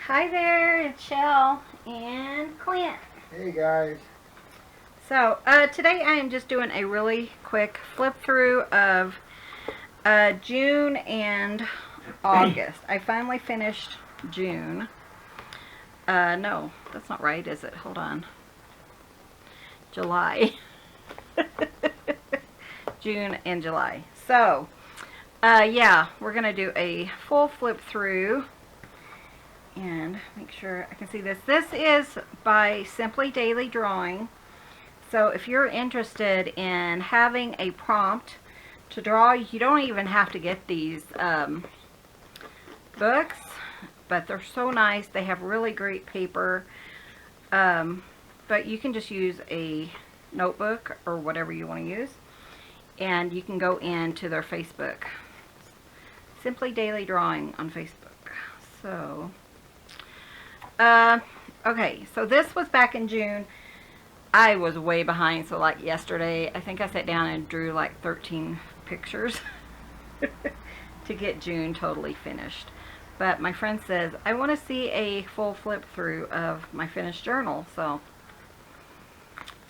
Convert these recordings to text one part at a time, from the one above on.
Hi there, it's Shell and Clint. Hey guys. So today I am just doing a really quick flip through of June and August. I finally finished June. No, that's not right, is it? Hold on. July. June and July. So, yeah, we're going to do a full flip through. And make sure I can see this. This is by Simply Daily Drawing. So if you're interested in having a prompt to draw, you don't even have to get these books, but they're so nice. They have really great paper, but you can just use a notebook or whatever you want to use, and you can go into their Facebook. Simply Daily Drawing on Facebook. So okay, so this was back in June. I was way behind, so like yesterday, I think I sat down and drew like 13 pictures to get June totally finished. But my friend says, I want to see a full flip through of my finished journal, so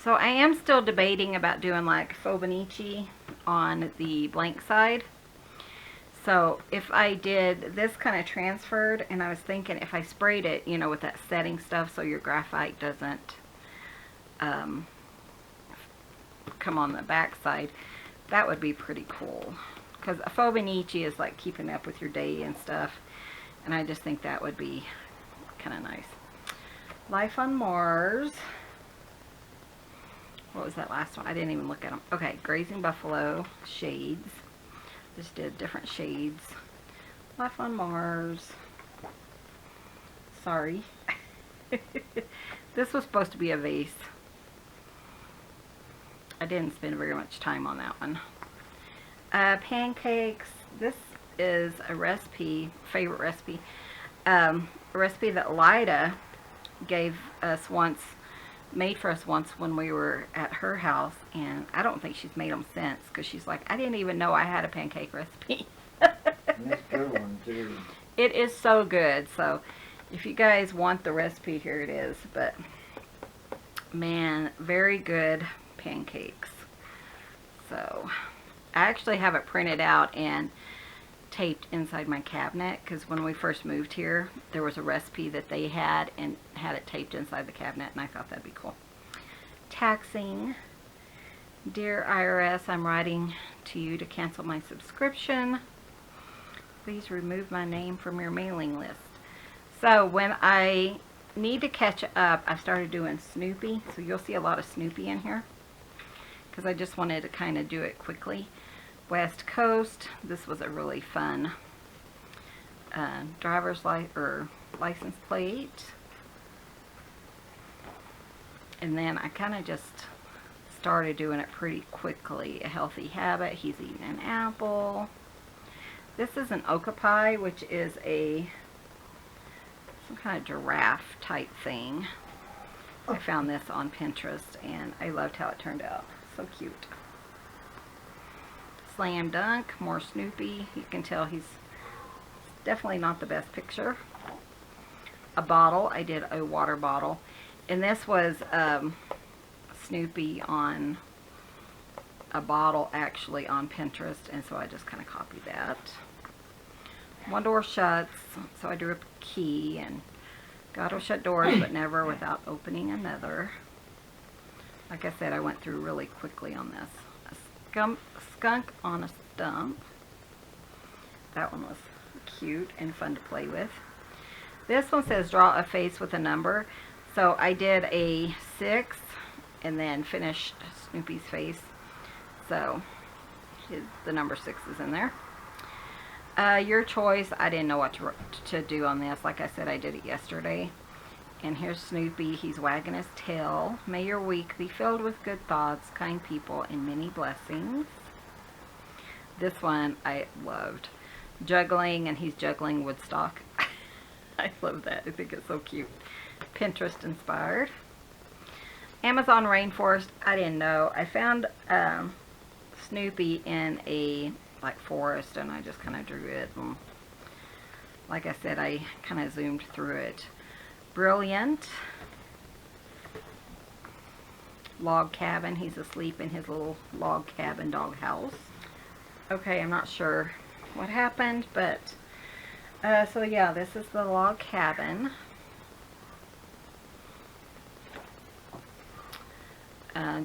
I am still debating about doing like Fauxbonichi on the blank side. So if I did this kind of transferred, and I was thinking if I sprayed it, you know, with that setting stuff so your graphite doesn't come on the back side, that would be pretty cool. Because a Fauxbonichi is like keeping up with your day and stuff, and I just think that would be kind of nice. Life on Mars. What was that last one? I didn't even look at them. Okay, Grazing Buffalo, shades. Just did different shades. Life on Mars. Sorry. This was supposed to be a vase. I didn't spend very much time on that one. Pancakes. This is a recipe, favorite recipe. A recipe that Lida gave us once, made for us once when we were at her house, and I don't think she's made them since, because she's like, I didn't even know I had a pancake recipe. And that's a good one too. It is so good. So if you guys want the recipe, here it is. But man, very good pancakes. So I actually have it printed out and taped inside my cabinet, because when we first moved here, there was a recipe that they had and had it taped inside the cabinet, and I thought that'd be cool. Taxing. Dear IRS, I'm writing to you to cancel my subscription. Please remove my name from your mailing list. So when I need to catch up, I started doing Snoopy, so you'll see a lot of Snoopy in here, because I just wanted to kind of do it quickly. West Coast. This was a really fun driver's license plate. And then I kind of just started doing it pretty quickly. A healthy habit. He's eating an apple. This is an okapi, which is some kind of giraffe type thing. I found this on Pinterest and I loved how it turned out. So cute. Slam Dunk, more Snoopy. You can tell he's definitely not the best picture. A bottle. I did a water bottle. And this was Snoopy on a bottle actually on Pinterest, and so I just kind of copied that. One door shuts, so I drew up a key, and God will shut doors but never without opening another. Like I said, I went through really quickly on this. Skunk on a stump. That one was cute and fun to play with. This one says draw a face with a number. So I did a 6 and then finished Snoopy's face. So the number 6 is in there. Your choice. I didn't know what to do on this. Like I said, I did it yesterday. And here's Snoopy. He's wagging his tail. May your week be filled with good thoughts, kind people, and many blessings. This one I loved. Juggling, and he's juggling Woodstock. I love that. I think it's so cute. Pinterest inspired. Amazon rainforest. I didn't know. I found Snoopy in a like forest, and I just kind of drew it and Like I said, I kind of zoomed through it. Brilliant. Log cabin. He's asleep in his little log cabin doghouse. Okay, I'm not sure what happened, but so yeah, this is the log cabin.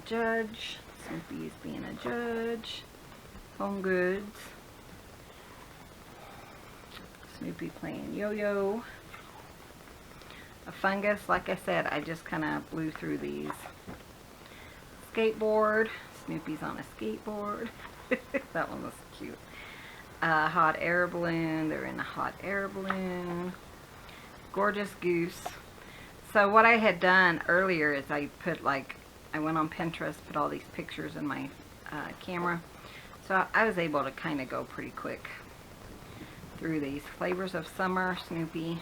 Judge. Snoopy's being a judge. Home Goods. Snoopy playing yo-yo. A fungus, like I said, I just kind of blew through these. Skateboard. Snoopy's on a skateboard. That one was cute. Hot air balloon. They're in a hot air balloon. Gorgeous goose. So what I had done earlier is I put I went on Pinterest, put all these pictures in my camera. So I was able to kind of go pretty quick through these. Flavors of Summer, Snoopy.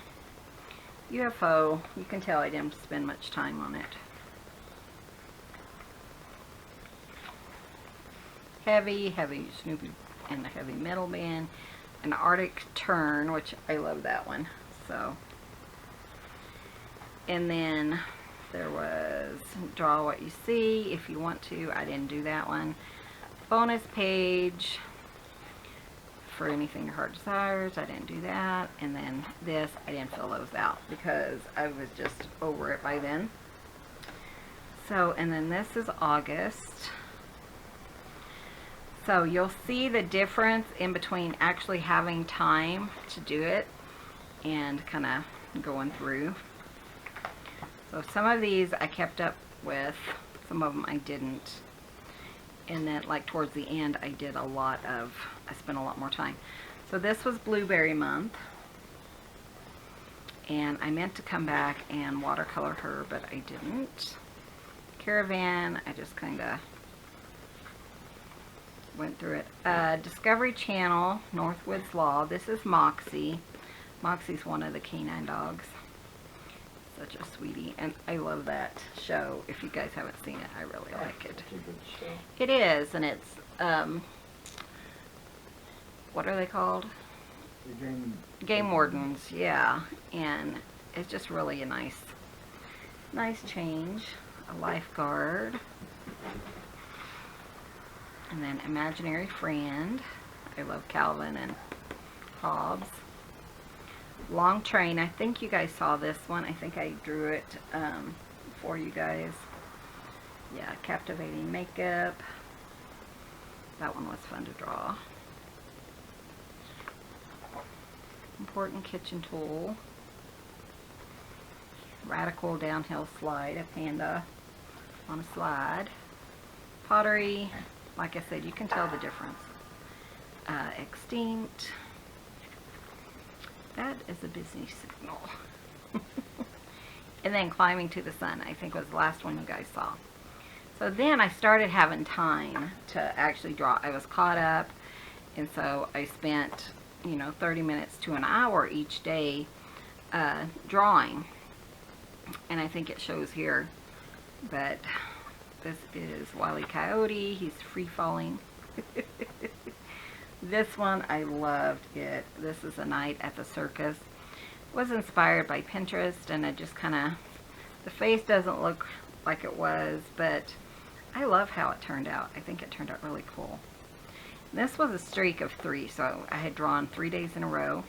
UFO. You can tell I didn't spend much time on it. Heavy Snoopy and the Heavy Metal Band. An Arctic Tern, which I love that one. So, and then there was Draw What You See if you want to. I didn't do that one. Bonus page for Anything Your Heart Desires. I didn't do that. And then this, I didn't fill those out because I was just over it by then. So, and then this is August. So you'll see the difference in between actually having time to do it and kind of going through. So some of these I kept up with, some of them I didn't. And then like towards the end I spent a lot more time. So this was Blueberry Month. And I meant to come back and watercolor her, but I didn't. Caravan, I just kind of went through it. Discovery Channel, Northwoods Law. This is Moxie. Moxie's one of the canine dogs. Such a sweetie, and I love that show. If you guys haven't seen it, I really like it. It's a good show. It is, and it's what are they called? The Game wardens, yeah. And it's just really a nice change. A lifeguard, and then Imaginary Friend. I love Calvin and Hobbs. Long Train. I think you guys saw this one. I think I drew it for you guys. Yeah, Captivating Makeup. That one was fun to draw. Important Kitchen Tool. Radical Downhill Slide. A panda on a slide. Pottery. Like I said, you can tell the difference. Extinct. That is a busy signal. And then Climbing to the Sun, I think was the last one you guys saw. So then I started having time to actually draw. I was caught up, and so I spent, 30 minutes to an hour each day drawing. And I think it shows here. But this is Wile E. Coyote. He's free falling. This one, I loved it. This is A Night at the Circus. It was inspired by Pinterest, and it just kind of, the face doesn't look like it was, but I love how it turned out. I think it turned out really cool. This was a streak of 3, so I had drawn 3 days in a row,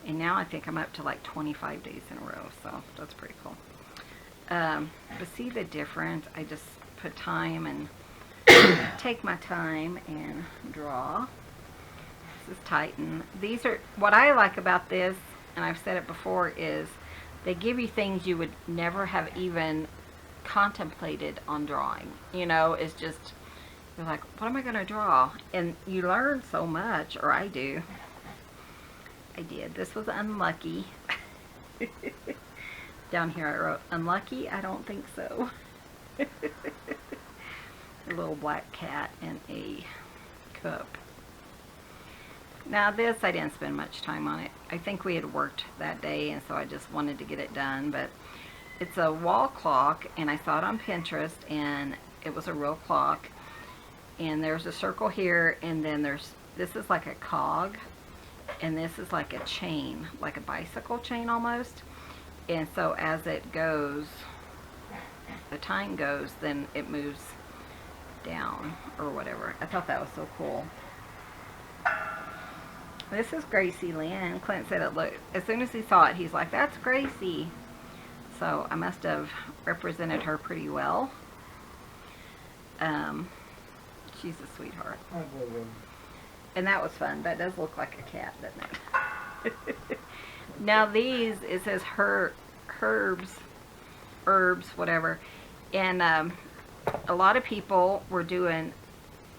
and now I think I'm up to like 25 days in a row, so that's pretty cool. But see the difference? I just put time and take my time and draw. This is Titan. These are, what I like about this, and I've said it before, is they give you things you would never have even contemplated on drawing. It's just, you're like, what am I going to draw? And you learn so much, or I do. I did. This was Unlucky. Down here I wrote, unlucky? I don't think so. A little black cat and a cup. Now this, I didn't spend much time on it. I think we had worked that day, and so I just wanted to get it done. But it's a wall clock, and I saw it on Pinterest, and it was a real clock. And there's a circle here, and then this is like a cog. And this is like a chain, like a bicycle chain almost. And so as it goes, the time goes, then it moves down or whatever. I thought that was so cool. This is Gracie Lynn. Clint said it looked, as soon as he saw it, he's like, that's Gracie. So I must have represented her pretty well. She's a sweetheart. And that was fun. That does look like a cat, doesn't it? Now these, it says herbs, whatever. And a lot of people were doing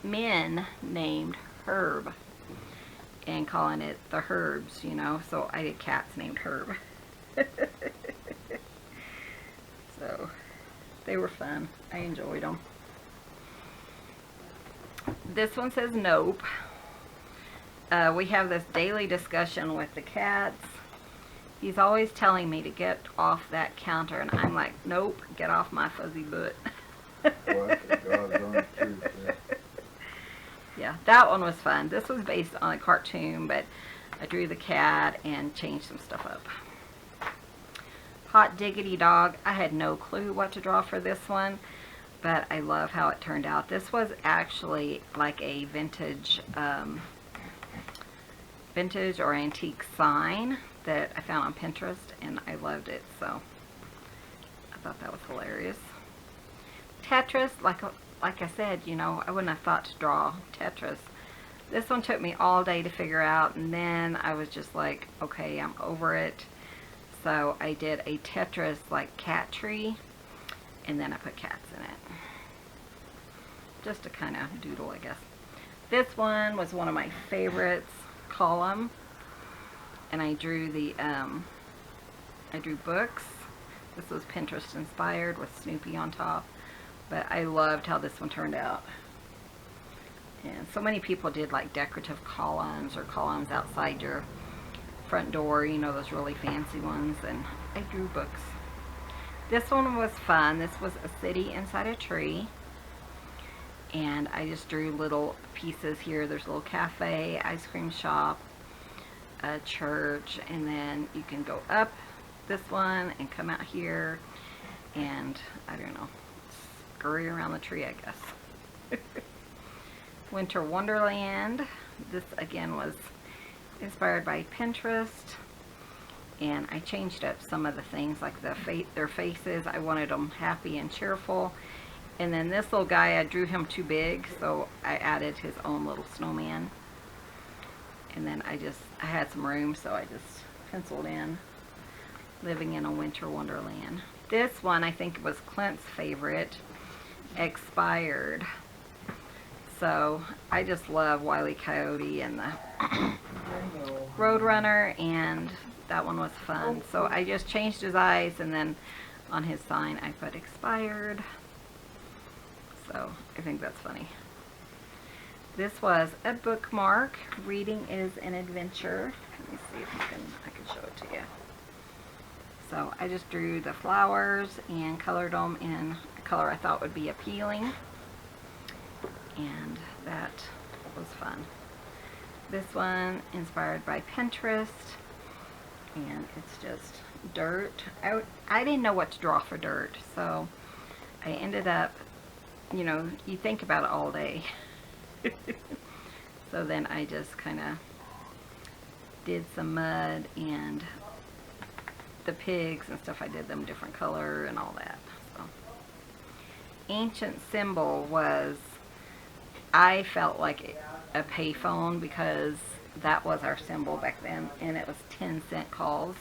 men named Herb and calling it the Herbs, you know. So I did cats named Herb. So they were fun. I enjoyed them. This one says nope. We have this daily discussion with the cats. He's always telling me to get off that counter, and I'm like, nope, get off my fuzzy butt. Yeah, that one was fun. This was based on a cartoon, but I drew the cat and changed some stuff up. Hot Diggity Dog. I had no clue what to draw for this one, but I love how it turned out. This was actually like a vintage or antique sign that I found on Pinterest, and I loved it, so I thought that was hilarious. Tetris, like I said, you know, I wouldn't have thought to draw Tetris. This one took me all day to figure out, and then I was just like, okay, I'm over it. So I did a Tetris like cat tree, and then I put cats in it. Just to kind of doodle, I guess. This one was one of my favorites, column, and I drew the I drew books. This was Pinterest inspired with Snoopy on top, but I loved how this one turned out. And so many people did like decorative columns or columns outside your front door, you know, those really fancy ones, and I drew books. This one was fun. This was a city inside a tree, and I just drew little pieces here. There's a little cafe, ice cream shop, a church, and then you can go up this one and come out here and, I don't know, scurry around the tree, I guess. Winter Wonderland. This again was inspired by Pinterest, and I changed up some of the things like their faces. I wanted them happy and cheerful. And then this little guy, I drew him too big, so I added his own little snowman. And then I had some room, so I just penciled in living in a winter wonderland. This one I think was Clint's favorite, Expired. So I just love Wile E. Coyote and the Roadrunner, and that one was fun. So I just changed his eyes, and then on his sign I put Expired. So I think that's funny. This was a bookmark. Reading is an adventure. Let me see if I can show it to you. So I just drew the flowers and colored them in a color I thought would be appealing. And that was fun. This one inspired by Pinterest, and it's just dirt. I didn't know what to draw for dirt, so I ended up, you know, you think about it all day. So then I just kind of did some mud, and the pigs and stuff, I did them different color and all that. So ancient symbol was, I felt like a payphone because that was our symbol back then, and it was 10-cent calls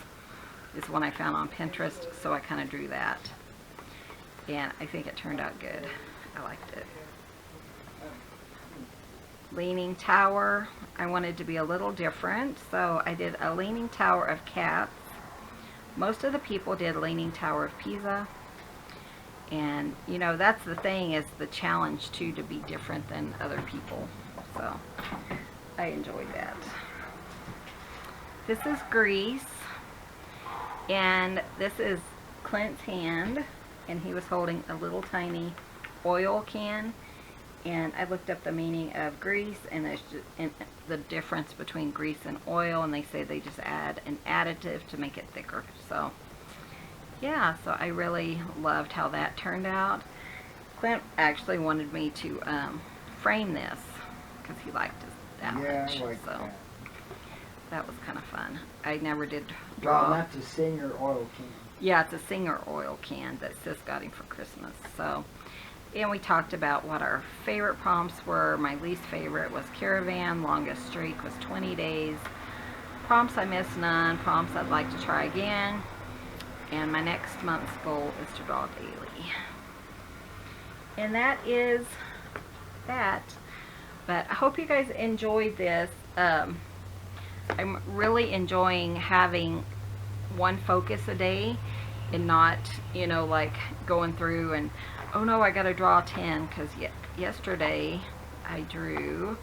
is one I found on Pinterest, so I kind of drew that, and I think it turned out good. I liked it. Leaning tower, I wanted to be a little different, so I did a leaning tower of cats. Most of the people did leaning tower of Pisa. And, you know, that's the thing, is the challenge, too, to be different than other people. So, I enjoyed that. This is Grease. And this is Clint's hand. And he was holding a little tiny oil can. And I looked up the meaning of grease, and there's just, and the difference between grease and oil, and they say they just add an additive to make it thicker. So yeah, so I really loved how that turned out. Clint actually wanted me to frame this because he liked it that much. I like so that. that was kind of fun. I never did Well, draw. that's a Singer oil can. Yeah, it's a Singer oil can that Sis got him for Christmas. So, and we talked about what our favorite prompts were. My least favorite was Caravan. Longest streak was 20 days. Prompts I missed none. Prompts I'd like to try again. And my next month's goal is to draw daily. And that is that. But I hope you guys enjoyed this. I'm really enjoying having one focus a day and not, you know, like going through and, oh no, I gotta draw 10, because yesterday I drew,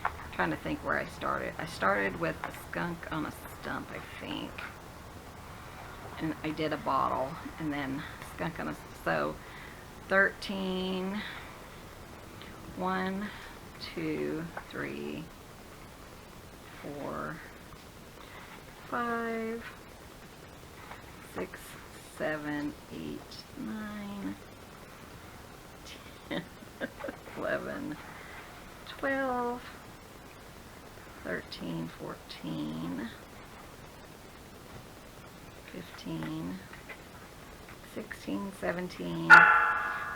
I'm trying to think where I started. I started with a skunk on a stump, I think, and I did a bottle, and then skunk on a, so 13, 1, 2, 3, 4, 5, 6, 7, 8, 9, 10, 11, 12, 13, 14, 15, 16, 17.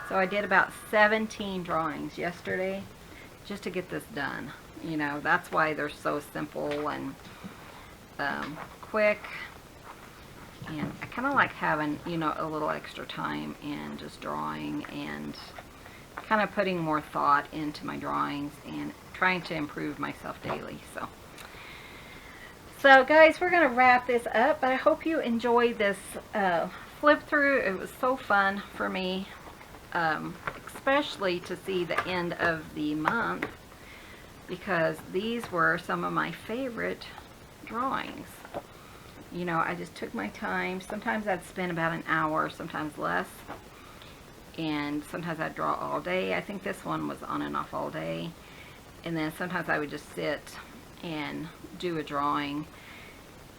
So I did about 17 drawings yesterday just to get this done. You know, that's why they're so simple and quick. And I kind of like having, you know, a little extra time and just drawing and kind of putting more thought into my drawings and trying to improve myself daily. So guys, we're going to wrap this up, but I hope you enjoyed this flip through. It was so fun for me, especially to see the end of the month, because these were some of my favorite drawings. You know, I just took my time. Sometimes I'd spend about an hour, sometimes less. And sometimes I'd draw all day. I think this one was on and off all day. And then sometimes I would just sit and do a drawing.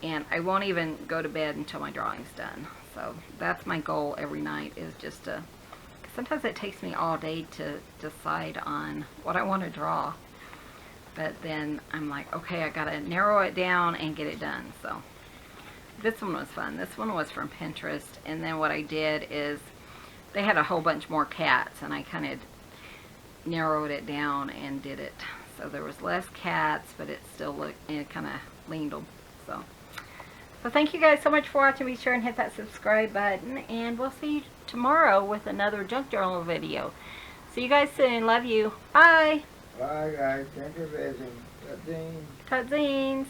And I won't even go to bed until my drawing's done. So that's my goal every night, is just to, sometimes it takes me all day to decide on what I want to draw. But then I'm like, okay, I gotta narrow it down and get it done. So this one was fun. This one was from Pinterest, and then what I did is they had a whole bunch more cats, and I kind of narrowed it down and did it so there was less cats, but it still looked, it kind of leaned them. So thank you guys so much for watching. Be sure and hit that subscribe button, and we'll see you tomorrow with another junk journal video. See you guys soon. Love you. Bye. Bye, guys. Thanks for visiting. Cutscenes.